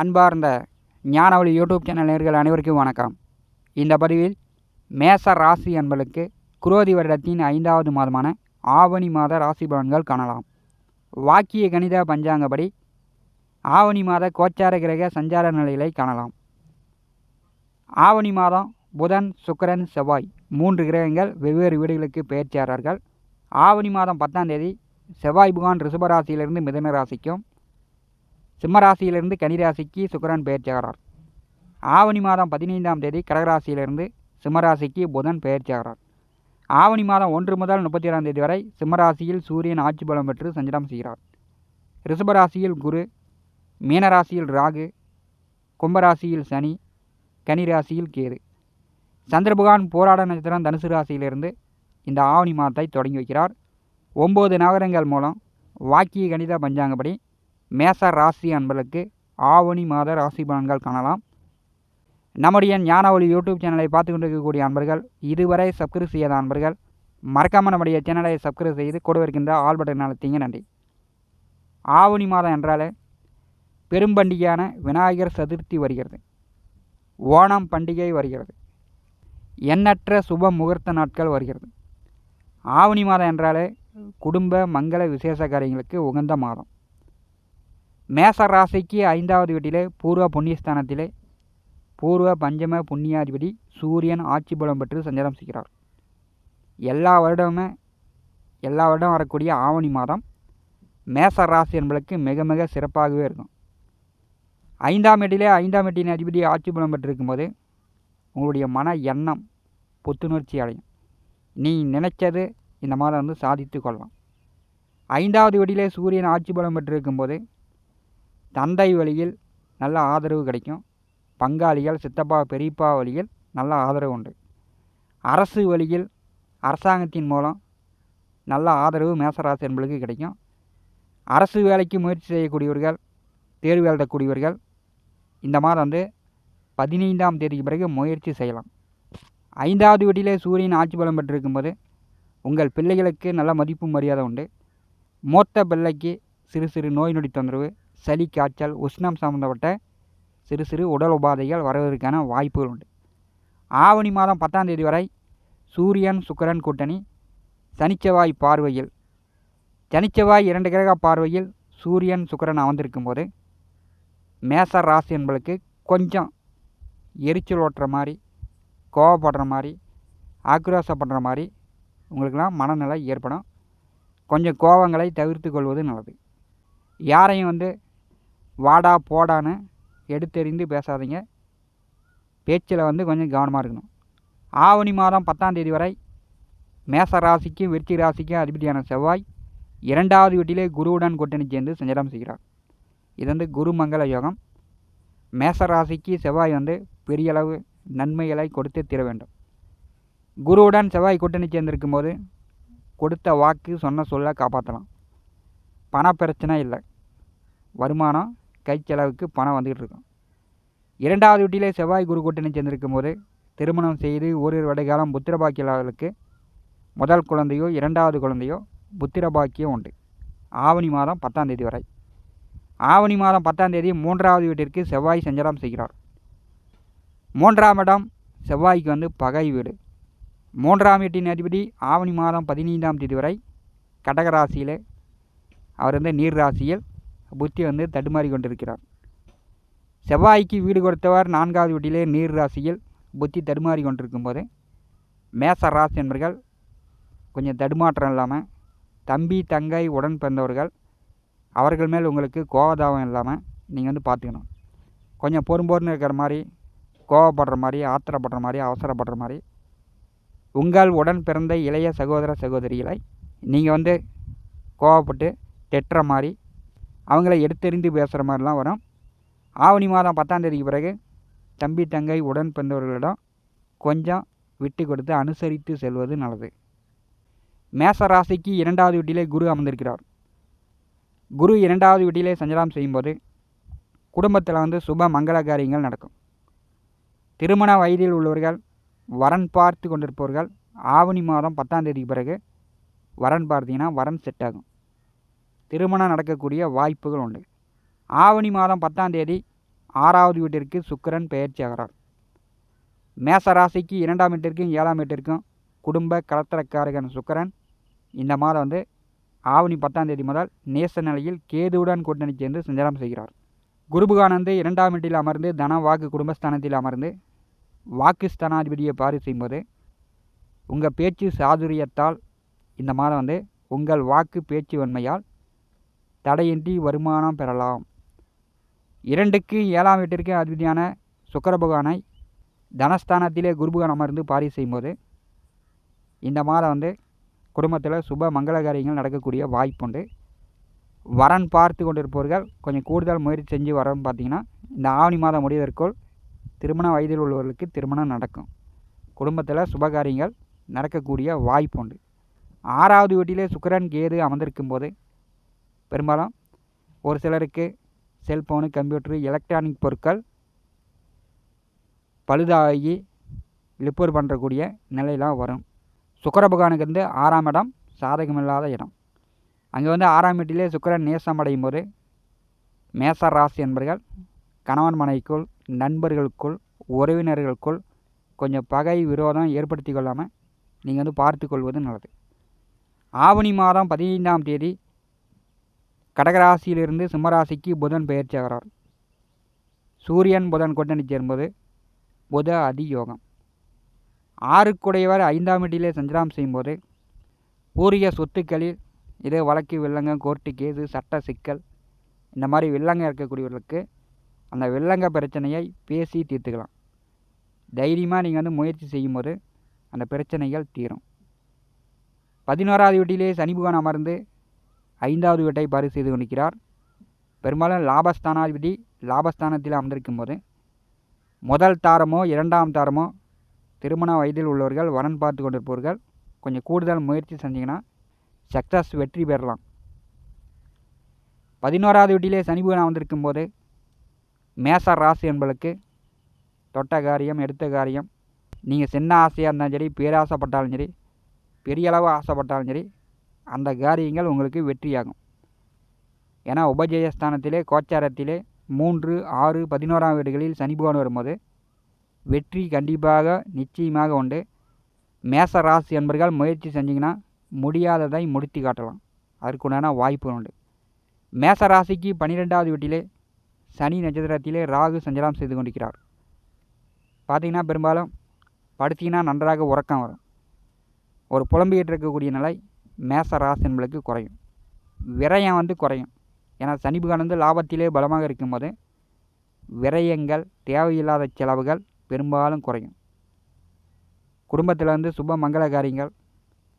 அன்பார்ந்த ஞானவழி YouTube channel நேயர்கள் அனைவருக்கும் வணக்கம். இந்த பதிவில் மேச ராசி அன்பர்களுக்கு குரோதி வருடத்தின் 5வது மாதமான ஆவணி மாத ராசி பலன்கள் காணலாம். வாக்கிய கணித பஞ்சாங்கப்படி ஆவணி மாத கோச்சார கிரக சஞ்சார நிலைகளை காணலாம். ஆவணி மாதம் புதன், சுக்கிரன், செவ்வாய் 3 கிரகங்கள் வெவ்வேறு வீடுகளுக்கு பெயர்ச்சியாளர்கள். ஆவணி மாதம் 10ஆம் தேதி செவ்வாய் புகான் ரிஷபராசியிலிருந்து மிதுன ராசிக்கும், சிம்மராசியிலிருந்து கன்னிராசிக்கு சுக்கிரன் பெயர்ச்சியாகிறார். ஆவணி மாதம் 15ஆம் தேதி கடகராசியிலிருந்து சிம்மராசிக்கு புதன் பெயர்ச்சியாகிறார். ஆவணி மாதம் 1 முதல் 32ஆம் தேதி வரை சிம்மராசியில் சூரியன் ஆட்சி பலம் பெற்று சஞ்சாரம் செய்கிறார். ரிஷபராசியில் குரு, மீனராசியில் ராகு, கும்பராசியில் சனி, கன்னிராசியில் கேது. சந்திரபகவான் போராட நட்சத்திரம் தனுசு ராசியிலிருந்து இந்த ஆவணி மாதத்தை தொடங்கி வைக்கிறார். 9 நகரங்கள் மூலம் வாக்கிய கணித பஞ்சாங்கப்படி மேச ராசி அன்பர்களுக்கு ஆவணி மாத ராசி பலன்கள் காணலாம். நம்முடைய ஞானவழி யூடியூப் சேனலை பார்த்து கொண்டிருக்கக்கூடிய அன்பர்கள், இதுவரை சப்ஸ்கிரைப் செய்யாத அன்பர்கள் மறக்காமல் நம்முடைய சேனலை சப்ஸ்கிரைப் செய்து கூட இருக்கின்ற ஆல் பட்டன் அழுத்திங்க. நன்றி. ஆவணி மாதம் என்றாலே பெரும் பண்டிகையான விநாயகர் சதுர்த்தி வருகிறது. ஓணம் பண்டிகை வருகிறது. எண்ணற்ற சுப முகூர்த்த நாட்கள் வருகிறது. ஆவணி மாதம் என்றாலே குடும்ப மங்கள விசேஷ காரியங்களுக்கு உகந்த மாதம். மேச ராசிக்கு 5வது வீட்டிலே பூர்வ புண்ணியஸ்தானத்திலே பூர்வ பஞ்சம புண்ணியாதிபதி சூரியன் ஆட்சி பலம் பெற்று சஞ்சாரம் செய்கிறார். எல்லா வருடம் வரக்கூடிய ஆவணி மாதம் மேச ராசி என்பதற்கு மிக மிக சிறப்பாகவே இருக்கும். 5ஆம் வீட்டின் அதிபதி ஆட்சி பலம் பெற்றிருக்கும் போது உங்களுடைய மன எண்ணம் புத்துணர்ச்சி அடையும். நீ நினைச்சது இந்த மாதம் சாதித்து கொள்ளலாம். 5வது வீட்டிலே சூரியன் ஆட்சி பலம் பெற்றிருக்கும் போது தந்தை வழியில் நல்ல ஆதரவு கிடைக்கும். பங்காளிகள், சித்தப்பா, பெரியப்பா வழியில் நல்ல ஆதரவு உண்டு. அரசு வழியில் அரசாங்கத்தின் மூலம் நல்ல ஆதரவு மேசராசி என்பதற்கு கிடைக்கும். அரசு வேலைக்கு முயற்சி செய்யக்கூடியவர்கள், தேர்வு எழுதக்கூடியவர்கள் இந்த மாதம் 15ஆம் தேதிக்கு பிறகு முயற்சி செய்யலாம். 5வது வீட்டிலே சூரியன் ஆட்சி பலம் பெற்றிருக்கும்போது உங்கள் பிள்ளைகளுக்கு நல்ல மதிப்பு மரியாதை உண்டு. மூத்த பிள்ளைக்கு சிறு சிறு நோய் நொடி தொந்தரவு, சளி, காய்ச்சல், உஷ்ணம் சம்பந்தப்பட்ட சிறு சிறு உடல் உபாதைகள் வருவதற்கான வாய்ப்புகள் உண்டு. ஆவணி மாதம் 10ஆம் தேதி வரை சூரியன் சுக்கிரன் கூட்டணி சனிச்செவ்வாய் பார்வையில், சனிச்செவ்வாய் 2 கிரக பார்வையில் சூரியன் சுக்கிரன் அமர்ந்திருக்கும் போது மேச ராசி என்பதற்கு கொஞ்சம் எரிச்சல் ஓட்டுற மாதிரி, கோவப்படுற மாதிரி, ஆக்ரோஷப்படுற மாதிரி உங்களுக்கெல்லாம் மனநிலை ஏற்படும். கொஞ்சம் கோபங்களை தவிர்த்து கொள்வது நல்லது. யாரையும் வாடா போடான்னு எடுத்தெறிந்து பேசாதீங்க. பேச்சில் கொஞ்சம் கவனமாக இருக்கணும். ஆவணி மாதம் 10ஆம் தேதி வரை மேச ராசிக்கும் விருச்சிக ராசிக்கும் அதிபதியான செவ்வாய் 2வது வீட்டிலே குருவுடன் கூட்டணி சேர்ந்து சஞ்சாரம் செய்கிறார். இது குரு மங்கள யோகம். மேச ராசிக்கு செவ்வாய் பெரிய அளவு நன்மைகளை கொடுத்து தீர வேண்டும். குருவுடன் செவ்வாய் கூட்டணி சேர்ந்திருக்கும் போது கொடுத்த வாக்கு சொன்ன சொல்ல காப்பாற்றலாம். பண பிரச்சனை இல்லை. வருமானம், கை செலவுக்கு பணம் வந்துக்கிட்டு இருக்கும். 2வது வீட்டிலே செவ்வாய் குரு கூட்டணி சேர்ந்திருக்கும் போது திருமணம் செய்து ஓரிரு வருடகாலம் புத்திர பாக்கியர்களுக்கு முதல் குழந்தையோ 2வது குழந்தையோ புத்திர பாக்கியம் உண்டு. ஆவணி மாதம் 10ஆம் தேதி வரை. ஆவணி மாதம் 10ஆம் தேதி 3வது வீட்டிற்கு செவ்வாய் சஞ்சாரம் செய்கிறார். 3ஆம் இடம் செவ்வாய்க்கு பகை வீடு. 3ஆம் வீட்டின் அதிபதி ஆவணி மாதம் 15ஆம் தேதி வரை கடகராசியில், அவர் நீர் ராசியில் புத்தி தடுமாறி கொண்டிருக்கிறார். செவ்வாய்க்கு வீடு கொடுத்தவர் 4வது வீட்டிலே நீர் ராசியில் புத்தி தடுமாறி கொண்டிருக்கும் போது மேச ராசி என்பவர்கள் கொஞ்சம் தடுமாற்றம் இல்லாமல், தம்பி தங்கை உடன் பிறந்தவர்கள் அவர்கள் மேல் உங்களுக்கு கோபதாபம் இல்லாமல் நீங்கள் பார்த்துக்கணும். கொஞ்சம் பொறுன்னு இருக்கிற மாதிரி, கோவப்படுற மாதிரி, ஆத்திரப்படுற மாதிரி, அவசரப்படுற மாதிரி உங்கள் உடன் பிறந்த இளைய சகோதர சகோதரிகளை நீங்கள் கோவப்பட்டு தெட்டுற மாதிரி, அவங்கள எடுத்தெறிந்து பேசுகிற மாதிரிலாம் வரும். ஆவணி மாதம் 10ஆம் தேதிக்கு பிறகு தம்பி தங்கை உடன் பிறந்தவர்களிடம் கொஞ்சம் விட்டு கொடுத்து அனுசரித்து செல்வது நல்லது. மேச ராசிக்கு 2வது வீட்டிலே குரு அமர்ந்திருக்கிறார். குரு 2வது வீட்டிலே சஞ்சாரம் செய்யும்போது குடும்பத்தில் சுப மங்கள காரியங்கள் நடக்கும். திருமண வயதில் உள்ளவர்கள், வரன் பார்த்து கொண்டிருப்பவர்கள் ஆவணி மாதம் 10ஆம் தேதிக்கு பிறகு வரன் பார்த்தீங்கன்னா வரன் செட் ஆகும். திருமணம் நடக்கக்கூடிய வாய்ப்புகள் உண்டு. ஆவணி மாதம் 10ஆம் தேதி 6வது வீட்டிற்கு சுக்கிரன் பெயர்ச்சி ஆகிறார். மேச ராசிக்கு 2ஆம் வீட்டிற்கும் 7ஆம் வீட்டிற்கும் குடும்ப கலத்திரக்காரகன் சுக்கிரன் இந்த மாதம் ஆவணி 10ஆம் தேதி முதல் நேச நிலையில் கேதுவுடன் கூட்டணி சேர்ந்து சஞ்சாரம் செய்கிறார். குருபுகானந்து 2ஆம் வீட்டில் அமர்ந்து தன வாக்கு குடும்பஸ்தானத்தில் அமர்ந்து வாக்கு ஸ்தானாதிபதியை பாரி செய்யும்போது உங்கள் பேச்சு சாதுரியத்தால் இந்த மாதம் உங்கள் வாக்கு பேச்சு வன்மையால் தடையின்றி வருமானம் பெறலாம். 2க்கு 7ஆம் வீட்டிற்கு அதிபதியான சுக்கிர பகவானை தனஸ்தானத்திலே குருபுகான் அமர்ந்து பாரி செய்யும்போது இந்த மாதம் குடும்பத்தில் சுப மங்கள காரியங்கள் நடக்கக்கூடிய வாய்ப்புண்டு. வரன் பார்த்து கொண்டிருப்பவர்கள் கொஞ்சம் கூடுதல் முயற்சி செஞ்சு வரன்னு பார்த்தீங்கன்னா இந்த ஆவணி மாதம் முடிவதற்குள் திருமண வயதில் உள்ளவர்களுக்கு திருமணம் நடக்கும். குடும்பத்தில் சுபகாரியங்கள் நடக்கக்கூடிய வாய்ப்புண்டு. 6வது வீட்டிலே சுக்கிரன் கேது அமர்ந்திருக்கும் போது பெரும்பாலும் ஒரு சிலருக்கு செல்ஃபோனு கம்ப்யூட்டரு எலக்ட்ரானிக் பொருட்கள் பழுதாகி ரிப்பேர் பண்ணுறக்கூடிய நிலையெல்லாம் வரும். சுக்கிர பகவானுக்கு 6ஆம் இடம் சாதகமில்லாத இடம். அங்கே 6ஆம் வீட்டிலே சுக்கிரன் நேசம் அடையும் போது மேச ராசி என்பர்கள் கணவன் மனைவிக்குள் நண்பர்களுக்குள் உறவினர்களுக்குள் கொஞ்சம் பகை விரோதம் ஏற்படுத்தி கொள்ளாமல் நீங்கள் பார்த்து கொள்வது நல்லது. ஆவணி மாதம் 15ஆம் தேதி கடகராசியிலிருந்து சிம்மராசிக்கு புதன் பெயர்ச்சி ஆகிறார். சூரியன் புதன் கூட்டணி சேரும்போது புத அதியோகம். 6க்குடையவர் 5ஆம் வீட்டிலே சஞ்சாரம் செய்யும்போது பூர்வீக சொத்துக்களில் இதே வழக்கு வில்லங்கம் கோர்ட்டு கேது சட்ட சிக்கல் இந்த மாதிரி வில்லங்கம் இருக்கக்கூடியவர்களுக்கு அந்த வில்லங்க பிரச்சனையை பேசி தீர்த்துக்கலாம். தைரியமாக நீங்கள் முயற்சி செய்யும்போது அந்த பிரச்சனைகள் தீரும். 11ஆவது வீட்டிலே சனி பகவான் அமர்ந்து 5வது வீட்டை பாரி செய்து கொண்டிருக்கிறார். பெரும்பாலும் லாபஸ்தானாதிபதி லாபஸ்தானத்தில் அமர்ந்திருக்கும் போது முதல் தாரமோ 2ஆம் தாரமோ திருமண வயதில் உள்ளவர்கள் வரன் பார்த்து கொண்டிருப்பவர்கள் கொஞ்சம் கூடுதல் முயற்சி செஞ்சிங்கன்னா சக்ஸஸ் வெற்றி பெறலாம். 11ஆவது வீட்டிலே சனி பகவான் அமர்ந்திருக்கும் போது மேச ராசி என்பளுக்கு தொட்ட காரியம் எடுத்த காரியம் நீங்கள் சின்ன ஆசையாக இருந்தாலும் சரி பேராசைப்பட்டாலும் சரி பெரிய அளவு ஆசைப்பட்டாலும் சரி அந்த காரியங்கள் உங்களுக்கு வெற்றியாகும். ஏன்னா உபஜயஸ்தானத்திலே கோச்சாரத்திலே 3, 6, 11ஆம் வீடுகளில் சனி பகவான் வரும்போது வெற்றி கண்டிப்பாக நிச்சயமாக உண்டு. மேச ராசி என்பர்கள் முயற்சி செஞ்சிங்கன்னா முடியாததை முடித்து காட்டலாம். அதற்குண்டான வாய்ப்பு உண்டு. மேச ராசிக்கு 12ஆவது வீட்டிலே சனி நட்சத்திரத்திலே ராகு சஞ்சாரம் செய்து கொண்டிருக்கிறார். பார்த்திங்கன்னா பெரும்பாலும் படுத்திங்கன்னா நன்றாக உறக்கம் வரும். ஒரு புலம்பிக்கிட்டு இருக்கக்கூடிய நிலை மேச ராசி என்பளுக்கு குறையும். விரயம் குறையும். ஏன்னா சனி பகவான் லாபத்திலே பலமாக இருக்கும்போது விரயங்கள் தேவையில்லாத செலவுகள் பெரும்பாலும் குறையும். குடும்பத்தில் சுப மங்கள காரியங்கள்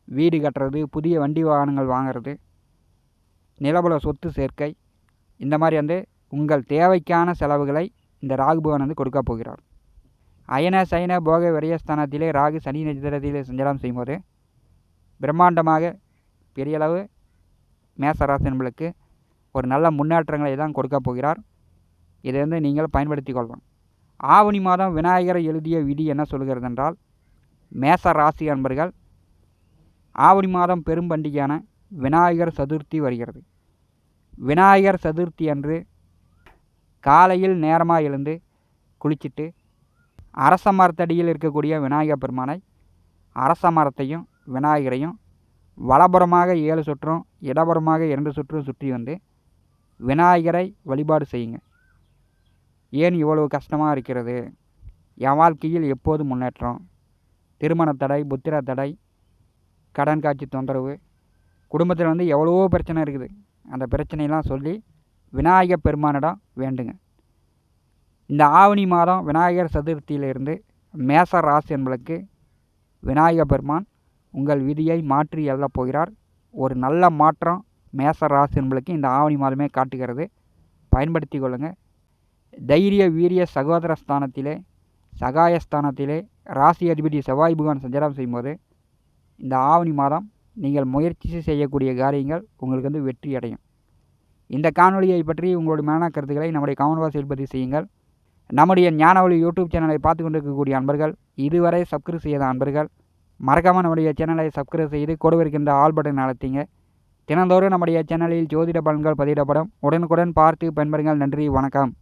வீடு கட்டுறது புதிய வண்டி வாகனங்கள் வாங்கிறது நிலபல சொத்து சேர்க்கை இந்த மாதிரி உங்கள் தேவைக்கான செலவுகளை இந்த ராகு பகவான் கொடுக்க போகிறார். அயன சயன போக விரயஸ்தானத்திலே ராகு சனி நட்சத்திரத்திலே சஞ்சாரம் செய்யும்போது பிரம்மாண்டமாக பெரியளவு மேசராசி என்பளுக்கு ஒரு நல்ல முன்னேற்றங்களை தான் கொடுக்க போகிறார். இதை நீங்கள் பயன்படுத்தி கொள்ளலாம். ஆவணி மாதம் விநாயகரை எழுதிய விதி என்ன சொல்கிறது என்றால் மேச ராசி அன்பர்கள் ஆவணி மாதம் பெரும் பண்டிகையான விநாயகர் சதுர்த்தி வருகிறது. விநாயகர் சதுர்த்தி அன்று காலையில் நேரமாக எழுந்து குளிச்சுட்டு அரச மரத்தடியில் இருக்கக்கூடிய விநாயகர் பெருமானை அரச மரத்தையும் விநாயகரையும் வலப்புறமாக 7 சுற்றும் இடப்புறமாக 2 சுற்றும் சுற்றி விநாயகரை வழிபாடு செய்யுங்க. ஏன் இவ்வளவு கஷ்டமாக இருக்கிறது, என் வாழ்க்கையில் எப்போது முன்னேற்றம், திருமண தடை புத்திர தடை கடன் காட்சி தொந்தரவு குடும்பத்தில் எவ்வளவோ பிரச்சனை இருக்குது. அந்த பிரச்சனையெல்லாம் சொல்லி விநாயகர் பெருமானிடம் வேண்டுங்க. இந்த ஆவணி மாதம் விநாயகர் சதுர்த்தியிலிருந்து மேச ராசி என்பளுக்கு விநாயகர் பெருமான் உங்கள் விதியை மாற்றி எழுதப் போகிறார். ஒரு நல்ல மாற்றம் மேச ராசி என்பளுக்கு இந்த ஆவணி மாதமே காட்டுகிறது. பயன்படுத்தி கொள்ளுங்கள். தைரிய வீரிய சகோதர ஸ்தானத்திலே சகாயஸ்தானத்திலே ராசி அதிபதி செவ்வாய் பகவான் சஞ்சாரம் செய்யும்போது இந்த ஆவணி மாதம் நீங்கள் முயற்சி செய்யக்கூடிய காரியங்கள் உங்களுக்கு வெற்றி அடையும். இந்த காணொலியை பற்றி உங்களுடைய மேலான கருத்துக்களை நம்முடைய கமெண்ட் பாக்ஸில் பதிவு செய்யுங்கள். நம்முடைய ஞானவழி யூடியூப் சேனலை பார்த்து கொண்டிருக்கக்கூடிய அன்பர்கள் இதுவரை சப்ஸ்கிரைப் செய்யாத அன்பர்கள் மறக்காமல் நம்முடைய சேனலை சப்ஸ்கிரைப் செய்து கூட இருக்கின்ற ஆல் பட்டன் அழுத்திங்க. தினந்தோறும் நம்முடைய சேனலில் ஜோதிட பலன்கள் பதிவிடப்படும். உடனுக்குடன் பார்த்து பயன்பெறுங்கள். நன்றி, வணக்கம்.